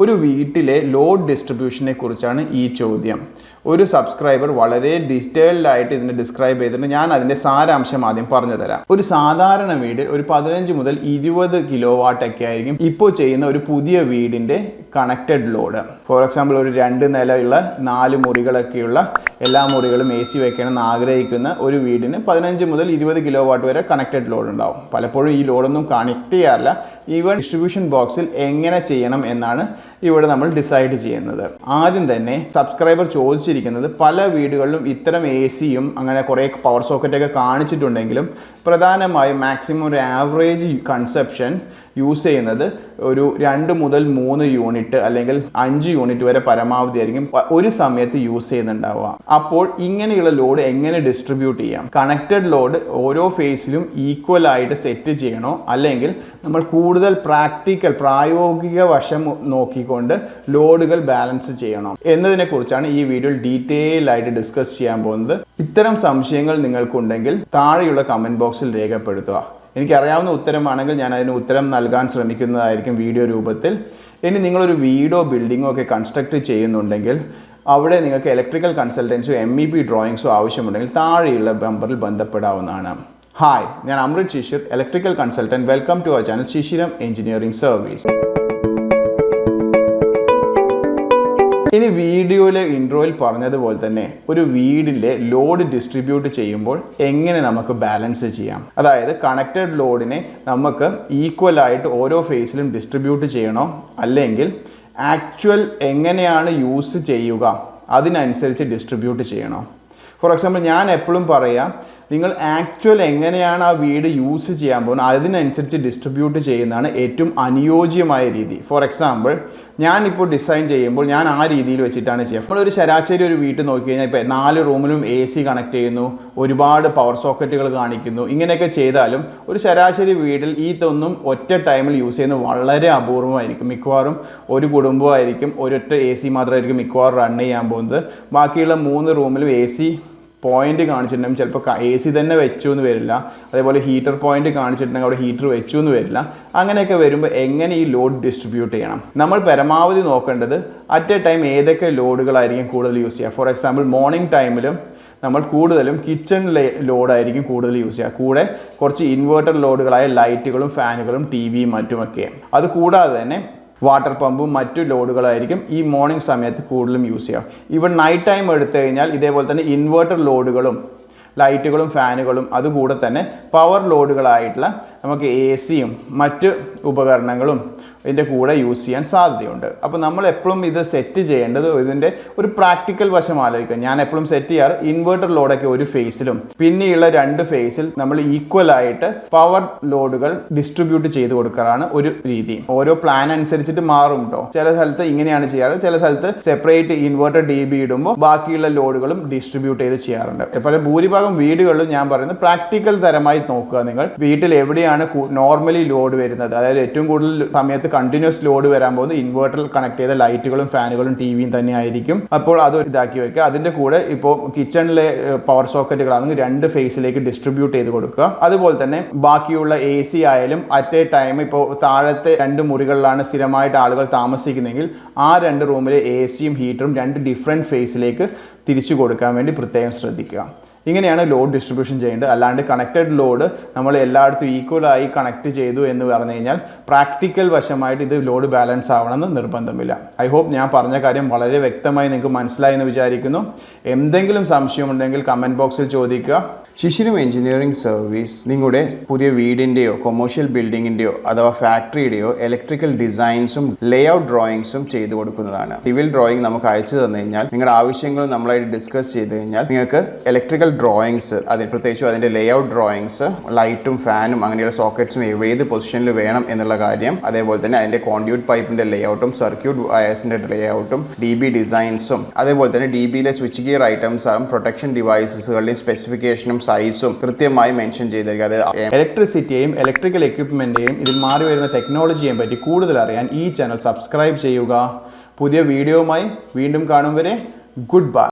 ഒരു വീട്ടിലെ ലോഡ് ഡിസ്ട്രിബ്യൂഷനെ കുറിച്ചാണ് ഈ ചോദ്യം. ഒരു സബ്സ്ക്രൈബർ വളരെ ഡീറ്റെയിൽഡ് ആയിട്ട് ഇതിനെ ഡിസ്ക്രൈബ് ചെയ്തിട്ടുണ്ട്. ഞാൻ അതിൻ്റെ സാരാംശം ആദ്യം പറഞ്ഞു തരാം. ഒരു സാധാരണ വീടിൽ ഒരു 15 മുതൽ 20 കിലോ വാട്ടൊക്കെ ആയിരിക്കും ഇപ്പോൾ ചെയ്യുന്ന ഒരു പുതിയ വീടിൻ്റെ കണക്റ്റഡ് ലോഡ്. ഫോർ എക്സാമ്പിൾ, ഒരു 2 നിലയുള്ള 4 മുറികളൊക്കെയുള്ള എല്ലാ മുറികളും AC വെക്കണമെന്ന് ആഗ്രഹിക്കുന്ന ഒരു വീടിന് 15 മുതൽ 20 കിലോ വാട്ട് വരെ കണക്റ്റഡ് ലോഡ് ഉണ്ടാവും. പലപ്പോഴും ഈ ലോഡൊന്നും കണക്ട് ചെയ്യാറില്ല. ഈവൻ ഡിസ്ട്രിബ്യൂഷൻ ബോക്സിൽ എങ്ങനെ ചെയ്യണം എന്നാണ് ഇവിടെ നമ്മൾ ഡിസൈഡ് ചെയ്യുന്നത്. ആദ്യം തന്നെ സബ്സ്ക്രൈബർ ചോദിച്ചിരിക്കുന്നത്, പല വീടുകളിലും ഇത്തരം AC-യും അങ്ങനെ കുറേ പവർ സോക്കറ്റൊക്കെ കാണിച്ചിട്ടുണ്ടെങ്കിലും പ്രധാനമായും മാക്സിമം ഒരു ആവറേജ് കൺസെപ്ഷൻ യൂസ് ചെയ്യുന്നത് ഒരു 2 മുതൽ 3 യൂണിറ്റ് അല്ലെങ്കിൽ 5 യൂണിറ്റ് വരെ പരമാവധി ആയിരിക്കും ഒരു സമയത്ത് യൂസ് ചെയ്യുന്നുണ്ടാവുക. അപ്പോൾ ഇങ്ങനെയുള്ള ലോഡ് എങ്ങനെ ഡിസ്ട്രിബ്യൂട്ട് ചെയ്യാം? കണക്റ്റഡ് ലോഡ് ഓരോ ഫേസിലും ഈക്വൽ ആയിട്ട് സെറ്റ് ചെയ്യണോ, അല്ലെങ്കിൽ നമ്മൾ കൂടുതൽ പ്രായോഗിക വശം നോക്കിക്കൊണ്ട് ലോഡുകൾ ബാലൻസ് ചെയ്യണോ എന്നതിനെ കുറിച്ചാണ് ഈ വീഡിയോയിൽ ഡീറ്റെയിൽ ആയിട്ട് ഡിസ്കസ് ചെയ്യാൻ പോകുന്നത്. ഇത്തരം സംശയങ്ങൾ നിങ്ങൾക്കുണ്ടെങ്കിൽ താഴെയുള്ള കമൻറ്റ് ബോക്സിൽ രേഖപ്പെടുത്തുക. എനിക്കറിയാവുന്ന ഉത്തരമാണെങ്കിൽ ഞാൻ അതിന് ഉത്തരം നൽകാൻ ശ്രമിക്കുന്നതായിരിക്കും വീഡിയോ രൂപത്തിൽ. ഇനി നിങ്ങളൊരു വീടോ ബിൽഡിങ്ങോ ഒക്കെ കൺസ്ട്രക്റ്റ് ചെയ്യുന്നുണ്ടെങ്കിൽ അവിടെ നിങ്ങൾക്ക് ഇലക്ട്രിക്കൽ കൺസൾട്ടൻസോ MEP ഡ്രോയിങ്സോ ആവശ്യമുണ്ടെങ്കിൽ താഴെയുള്ള നമ്പറിൽ ബന്ധപ്പെടാവുന്നതാണ്. ഹായ്, ഞാൻ Amrit Shishir, electrical consultant. Welcome to our channel Shishiram engineering service. ഇനി വീഡിയോയിലെ ഇൻട്രോയിൽ പറഞ്ഞതുപോലെ തന്നെ ഒരു വീടിൻ്റെ ലോഡ് ഡിസ്ട്രിബ്യൂട്ട് ചെയ്യുമ്പോൾ എങ്ങനെ നമുക്ക് ബാലൻസ് ചെയ്യാം? അതായത് കണക്റ്റഡ് ലോഡിനെ നമുക്ക് ഈക്വലായിട്ട് ഓരോ ഫേസിലും ഡിസ്ട്രിബ്യൂട്ട് ചെയ്യണോ, അല്ലെങ്കിൽ ആക്ച്വൽ എങ്ങനെയാണ് യൂസ് ചെയ്യുക അതിനനുസരിച്ച് ഡിസ്ട്രിബ്യൂട്ട് ചെയ്യണോ? ഫോർ എക്സാമ്പിൾ, ഞാൻ എപ്പോഴും പറയാം, നിങ്ങൾ ആക്ച്വൽ എങ്ങനെയാണ് ആ വീട് യൂസ് ചെയ്യാൻ പോകുന്നത് അതിനനുസരിച്ച് ഡിസ്ട്രിബ്യൂട്ട് ചെയ്യുന്നതാണ് ഏറ്റവും അനുയോജ്യമായ രീതി. ഫോർ എക്സാമ്പിൾ, ഞാനിപ്പോൾ ഡിസൈൻ ചെയ്യുമ്പോൾ ഞാൻ ആ രീതിയിൽ വെച്ചിട്ടാണ് ചെയ്യുക. നമ്മളൊരു ശരാശരി ഒരു വീട്ടിൽ നോക്കി കഴിഞ്ഞാൽ ഇപ്പോൾ 4 റൂമിലും AC കണക്ട് ചെയ്യുന്നു, ഒരുപാട് പവർ സോക്കറ്റുകൾ കാണിക്കുന്നു. ഇങ്ങനെയൊക്കെ ചെയ്താലും ഒരു ശരാശരി വീട്ടിൽ ഇതൊന്നും ഒറ്റ ടൈമിൽ യൂസ് ചെയ്യുന്നത് വളരെ അപൂർവമായിരിക്കും. മിക്കവാറും ഒരു കുടുംബമായിരിക്കും ഒരൊറ്റ AC മാത്രമായിരിക്കും മിക്കവാറും റൺ ചെയ്യാൻ പോകുന്നത്. ബാക്കിയുള്ള 3 റൂമിലും AC പോയിന്റ് കാണിച്ചിട്ടുണ്ടെങ്കിൽ ചിലപ്പോൾ AC തന്നെ വെച്ചു എന്ന് വരില്ല. അതേപോലെ ഹീറ്റർ പോയിന്റ് കാണിച്ചിട്ടുണ്ടെങ്കിൽ അവിടെ ഹീറ്റർ വെച്ചു എന്ന് വരില്ല. അങ്ങനെയൊക്കെ വരുമ്പോൾ എങ്ങനെ ഈ ലോഡ് ഡിസ്ട്രിബ്യൂട്ട് ചെയ്യണം? നമ്മൾ പരമാവധി നോക്കേണ്ടത് അറ്റ് എ ടൈം ഏതൊക്കെ ലോഡുകളായിരിക്കും കൂടുതൽ യൂസ് ചെയ്യുക. ഫോർ എക്സാമ്പിൾ, മോർണിംഗ് ടൈമിലും നമ്മൾ കൂടുതലും കിച്ചൺ ലോഡായിരിക്കും കൂടുതൽ യൂസ് ചെയ്യുക. കൂടെ കുറച്ച് ഇൻവേർട്ടർ ലോഡുകളായ ലൈറ്റുകളും ഫാനുകളും TVയും മറ്റുമൊക്കെ. അത് കൂടാതെ തന്നെ വാട്ടർ പമ്പും മറ്റു ലോഡുകളായിരിക്കും ഈ മോർണിംഗ് സമയത്ത് കൂടുതലും യൂസ് ചെയ്യുക. ഈവൻ നൈറ്റ് ടൈം എടുത്തു കഴിഞ്ഞാൽ ഇതേപോലെ തന്നെ ഇൻവേർട്ടർ ലോഡുകളും ലൈറ്റുകളും ഫാനുകളും അതുകൂടെ തന്നെ പവർ ലോഡുകളായിട്ടുള്ള നമുക്ക് AC-യും മറ്റ് ഉപകരണങ്ങളും ഇതിൻ്റെ കൂടെ യൂസ് ചെയ്യാൻ സാധ്യതയുണ്ട്. അപ്പോൾ നമ്മൾ എപ്പോഴും ഇത് സെറ്റ് ചെയ്യേണ്ടത് ഇതിൻ്റെ ഒരു പ്രാക്ടിക്കൽ വശം ആലോചിക്കുക. ഞാൻ എപ്പോഴും സെറ്റ് ചെയ്യാറ് ഇൻവേർട്ടർ ലോഡൊക്കെ ഒരു ഫേസിലും പിന്നെയുള്ള 2 ഫേസിൽ നമ്മൾ ഈക്വലായിട്ട് പവർ ലോഡുകൾ ഡിസ്ട്രിബ്യൂട്ട് ചെയ്ത് കൊടുക്കാറാണ് ഒരു രീതി. ഓരോ പ്ലാൻ അനുസരിച്ചിട്ട് മാറും കേട്ടോ. ചില സ്ഥലത്ത് ഇങ്ങനെയാണ് ചെയ്യാറ്, ചില സ്ഥലത്ത് സെപ്പറേറ്റ് ഇൻവേർട്ടർ DB ഇടുമ്പോൾ ബാക്കിയുള്ള ലോഡുകളും ഡിസ്ട്രിബ്യൂട്ട് ചെയ്ത് ചെയ്യാറുണ്ട്. ഇപ്പോൾ ഭൂരിഭാഗം വീടുകളിലും ഞാൻ പറയുന്നത് പ്രാക്ടിക്കൽ തരമായി നോക്കുക. നിങ്ങൾ വീട്ടിൽ എവിടെയാണ് നോർമലി ലോഡ് വരുന്നത്, അതായത് ഏറ്റവും കൂടുതൽ സമയത്ത് കണ്ടിന്യൂസ് ലോഡ് വരാൻ പോകുന്നത് ഇൻവേർട്ടറിൽ കണക്ട് ചെയ്ത ലൈറ്റുകളും ഫാനുകളും TVയും തന്നെ ആയിരിക്കും. അപ്പോൾ അത് ഇതാക്കി വെക്കുക. അതിൻ്റെ കൂടെ ഇപ്പോൾ കിച്ചണിലെ പവർ സോക്കറ്റുകളാണെങ്കിൽ 2 ഫേസിലേക്ക് ഡിസ്ട്രിബ്യൂട്ട് ചെയ്ത് കൊടുക്കുക. അതുപോലെ തന്നെ ബാക്കിയുള്ള AC ആയാലും അറ്റ് എ ടൈം ഇപ്പോൾ താഴത്തെ 2 മുറികളിലാണ് സ്ഥിരമായിട്ട് ആളുകൾ താമസിക്കുന്നതെങ്കിൽ ആ 2 റൂമിലെ AC-യും ഹീറ്ററും 2 ഡിഫറെൻറ്റ് ഫേസിലേക്ക് തിരിച്ചു കൊടുക്കാൻ വേണ്ടി പ്രത്യേകം ശ്രദ്ധിക്കുക. ഇങ്ങനെയാണ് ലോഡ് ഡിസ്ട്രിബ്യൂഷൻ ചെയ്യേണ്ടത്. അല്ലാണ്ട് കണക്റ്റഡ് ലോഡ് നമ്മൾ എല്ലായിടത്തും ഈക്വലായി കണക്ട് ചെയ്തു എന്ന് പറഞ്ഞു കഴിഞ്ഞാൽ പ്രാക്ടിക്കൽ വശമായിട്ട് ഇത് ലോഡ് ബാലൻസ് ആവണമെന്ന് നിർബന്ധമില്ല. ഐ ഹോപ്പ് ഞാൻ പറഞ്ഞ കാര്യം വളരെ വ്യക്തമായി നിങ്ങൾക്ക് മനസ്സിലായി എന്ന് വിചാരിക്കുന്നു. എന്തെങ്കിലും സംശയമുണ്ടെങ്കിൽ കമൻറ്റ് ബോക്സിൽ ചോദിക്കുക. ഷിഷിരം എഞ്ചിനീയറിംഗ് സർവീസ് നിങ്ങളുടെ പുതിയ വീടിൻ്റെയോ കൊമേഴ്ഷ്യൽ ബിൽഡിങ്ങിൻ്റെയോ അഥവാ ഫാക്ടറിയുടെയോ ഇലക്ട്രിക്കൽ ഡിസൈൻസും ലേഔട്ട് ഡ്രോയിങ്സും ചെയ്തു കൊടുക്കുന്നതാണ്. സിവിൽ ഡ്രോയിങ് നമുക്ക് അയച്ചു തന്നു കഴിഞ്ഞാൽ നിങ്ങളുടെ ആവശ്യങ്ങളും നമ്മളായിട്ട് ഡിസ്കസ് ചെയ്ത് കഴിഞ്ഞാൽ നിങ്ങൾക്ക് ഇലക്ട്രിക്കൽ ഡ്രോയിങ്സ്, പ്രത്യേകിച്ചും അതിൻ്റെ ലേഔട്ട് ഡ്രോയിങ്സ്, ലൈറ്റും ഫാനും അങ്ങനെയുള്ള സോക്കറ്റ്സും ഏത് പൊസിഷനിൽ വേണം എന്നുള്ള കാര്യം, അതേപോലെ തന്നെ അതിൻ്റെ കോൺഡ്യൂട്ട് പൈപ്പിൻ്റെ ലേഔട്ടും സർക്യൂട്ട് വയർസിൻ്റെ ലേഔട്ടും DB ഡിസൈൻസും, അതേപോലെ തന്നെ DBയിലെ സ്വിച്ച് ഗിയർ ഐറ്റംസും പ്രൊട്ടക്ഷൻ ഡിവൈസസുകളുടെയും സ്പെസിഫിക്കേഷനും സൈസും കൃത്യമായി മെൻഷൻ ചെയ്തിരിക്കുക. അതായത് ഇലക്ട്രിസിറ്റിയെയും ഇലക്ട്രിക്കൽ എക്യുപ്മെൻറ്റിനെയും ഇതിൽ മാറി വരുന്ന ടെക്നോളജിയെയും പറ്റി കൂടുതൽ അറിയാൻ ഈ ചാനൽ സബ്സ്ക്രൈബ് ചെയ്യുക. പുതിയ വീഡിയോയുമായി വീണ്ടും കാണും വരെ ഗുഡ് ബൈ.